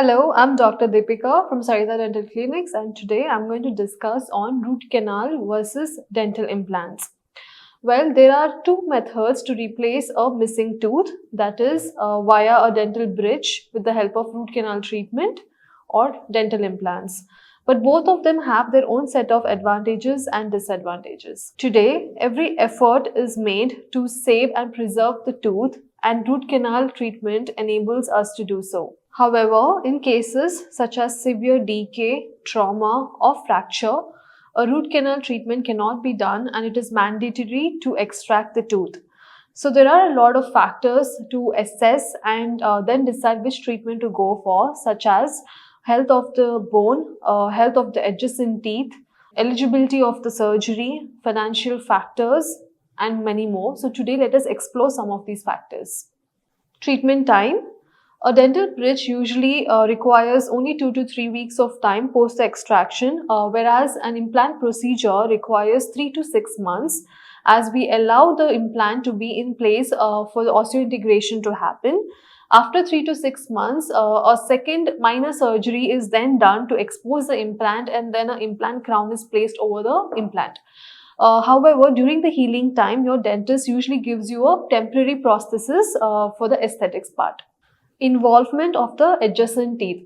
Hello, I'm Dr. Deepika from Saritha Dental Clinics, and today I'm going to discuss on root canal versus dental implants. Well, there are two methods to replace a missing tooth, that is via a dental bridge with the help of root canal treatment or dental implants. But both of them have their own set of advantages and disadvantages. Today, every effort is made to save and preserve the tooth, and root canal treatment enables us to do so. However, in cases such as severe decay, trauma, or fracture, a root canal treatment cannot be done and it is mandatory to extract the tooth. So there are a lot of factors to assess and then decide which treatment to go for, such as health of the bone, health of the adjacent teeth, eligibility of the surgery, financial factors, and many more. So today let us explore some of these factors. Treatment time. A dental bridge usually requires only 2 to 3 weeks of time post the extraction, whereas an implant procedure requires 3 to 6 months, as we allow the implant to be in place for the osseointegration to happen. After 3 to 6 months, a second minor surgery is then done to expose the implant, and then an implant crown is placed over the implant. However, during the healing time, your dentist usually gives you a temporary prosthesis for the aesthetics part. Involvement of the adjacent teeth.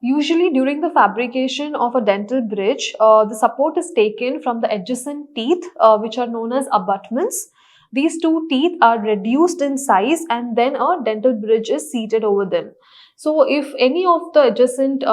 Usually during the fabrication of a dental bridge, the support is taken from the adjacent teeth, which are known as abutments. These two teeth are reduced in size and then a dental bridge is seated over them. So if any of the adjacent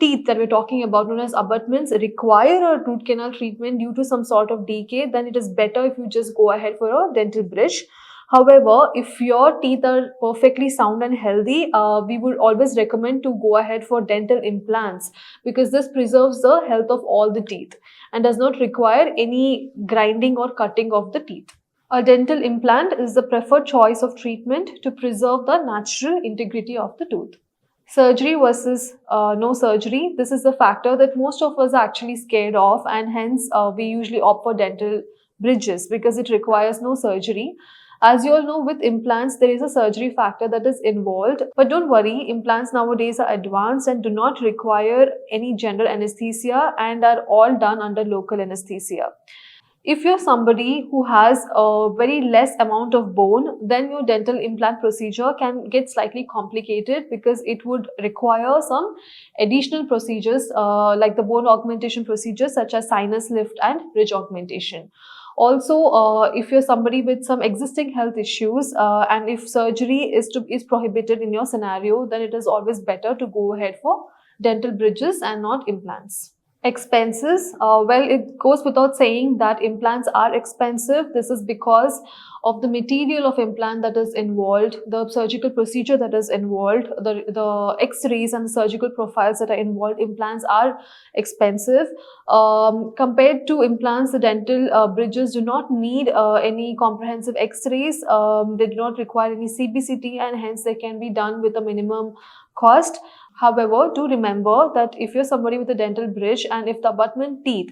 teeth that we're talking about, known as abutments, require a root canal treatment due to some sort of decay, then it is better if you just go ahead for a dental bridge. However, if your teeth are perfectly sound and healthy, we would always recommend to go ahead for dental implants, because this preserves the health of all the teeth and does not require any grinding or cutting of the teeth. A dental implant is the preferred choice of treatment to preserve the natural integrity of the tooth. Surgery versus no surgery. This is the factor that most of us are actually scared of, and hence we usually opt for dental bridges because it requires no surgery. As you all know, with implants, there is a surgery factor that is involved. But don't worry, implants nowadays are advanced and do not require any general anesthesia and are all done under local anesthesia. If you're somebody who has a very less amount of bone, then your dental implant procedure can get slightly complicated because it would require some additional procedures like the bone augmentation procedures such as sinus lift and ridge augmentation. Also, if you're somebody with some existing health issues and if surgery is prohibited in your scenario, then it is always better to go ahead for dental bridges and not implants. Expenses. Well, it goes without saying that implants are expensive. This is because of the material of implant that is involved, the surgical procedure that is involved, the x-rays and the surgical profiles that are involved. Implants are expensive. Compared to implants, the dental bridges do not need any comprehensive x-rays. They do not require any CBCT, and hence they can be done with a minimum cost. However, do remember that if you're somebody with a dental bridge and if the abutment teeth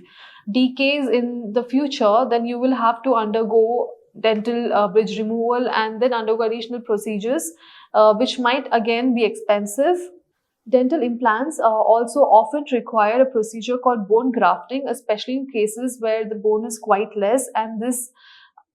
decays in the future, then you will have to undergo dental bridge removal and then undergo additional procedures, which might again be expensive. Dental implants also often require a procedure called bone grafting, especially in cases where the bone is quite less, and this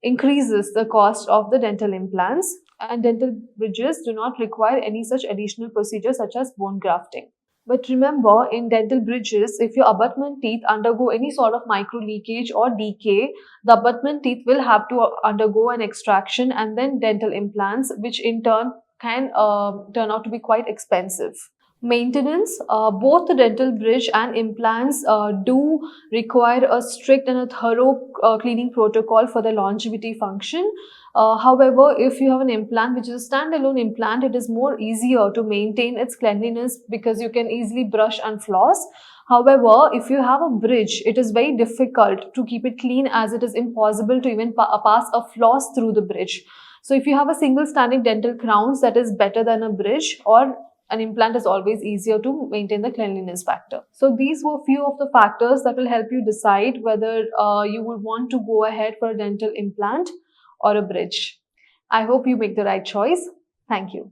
increases the cost of the dental implants. And dental bridges do not require any such additional procedures such as bone grafting. But remember, in dental bridges, if your abutment teeth undergo any sort of micro leakage or decay, the abutment teeth will have to undergo an extraction and then dental implants, which in turn can turn out to be quite expensive. Maintenance. Both the dental bridge and implants do require a strict and a thorough cleaning protocol for the longevity function. However, if you have an implant which is a standalone implant, it is more easier to maintain its cleanliness because you can easily brush and floss. However, if you have a bridge, it is very difficult to keep it clean, as it is impossible to even pass a floss through the bridge. So if you have a single standing dental crowns, that is better than a bridge, or an implant is always easier to maintain the cleanliness factor. So these were few of the factors that will help you decide whether you would want to go ahead for a dental implant or a bridge. I hope you make the right choice. Thank you.